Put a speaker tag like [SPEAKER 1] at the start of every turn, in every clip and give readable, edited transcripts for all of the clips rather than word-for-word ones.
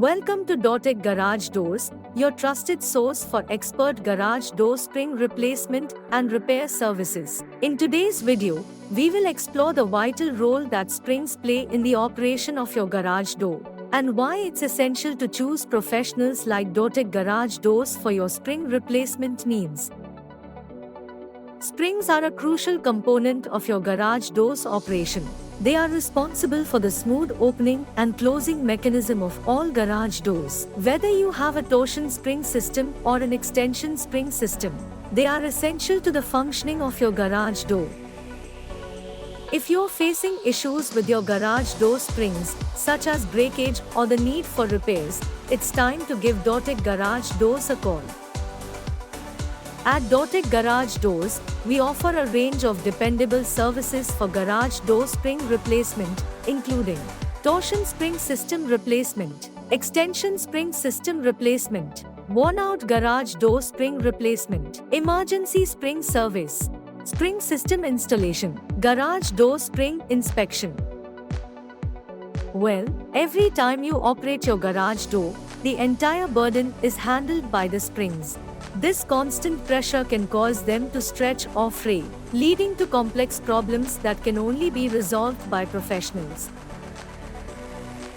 [SPEAKER 1] Welcome to Dotek Garage Doors, your trusted source for expert garage door spring replacement and repair services. In today's video, we will explore the vital role that springs play in the operation of your garage door, and why it's essential to choose professionals like Dotek Garage Doors for your spring replacement needs. Springs are a crucial component of your garage doors operation. They are responsible for the smooth opening and closing mechanism of all garage doors. Whether you have a torsion spring system or an extension spring system, they are essential to the functioning of your garage door. If you're facing issues with your garage door springs, such as breakage or the need for repairs, it's time to give Dotek Garage Doors a call. At Dotek Garage Doors, we offer a range of dependable services for garage door spring replacement, including torsion spring system replacement, extension spring system replacement, worn-out garage door spring replacement, emergency spring service, spring system installation, garage door spring inspection. Well, every time you operate your garage door, the entire burden is handled by the springs. This constant pressure can cause them to stretch or fray, leading to complex problems that can only be resolved by professionals.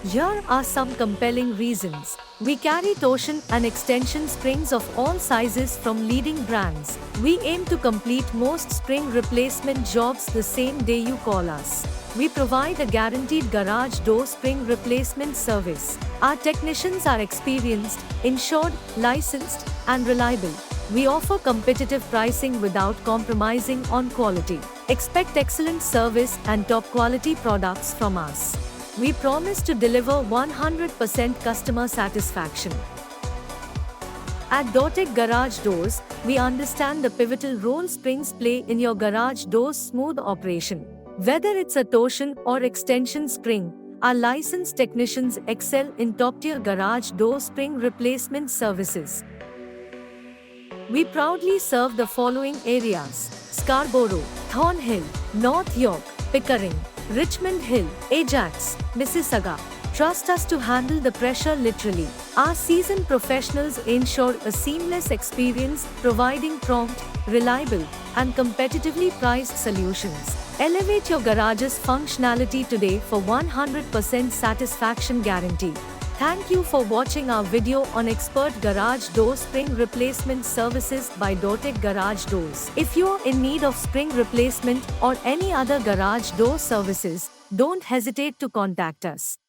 [SPEAKER 1] Here are some compelling reasons. We carry torsion and extension springs of all sizes from leading brands. We aim to complete most spring replacement jobs the same day you call us. We provide a guaranteed garage door spring replacement service. Our technicians are experienced, insured, licensed, and reliable. We offer competitive pricing without compromising on quality. Expect excellent service and top quality products from us. We promise to deliver 100% customer satisfaction. At Dotek Garage Doors, we understand the pivotal role springs play in your garage door's smooth operation. Whether it's a torsion or extension spring, our licensed technicians excel in top-tier garage door spring replacement services. We proudly serve the following areas: Scarborough, Thornhill, North York, Pickering, Richmond Hill, Ajax, Mississauga. Trust us to handle the pressure literally. Our seasoned professionals ensure a seamless experience, providing prompt, reliable, and competitively priced solutions. Elevate your garage's functionality today for 100% satisfaction guarantee. Thank you for watching our video on expert garage door spring replacement services by Dotek Garage Doors. If you are in need of spring replacement or any other garage door services, don't hesitate to contact us.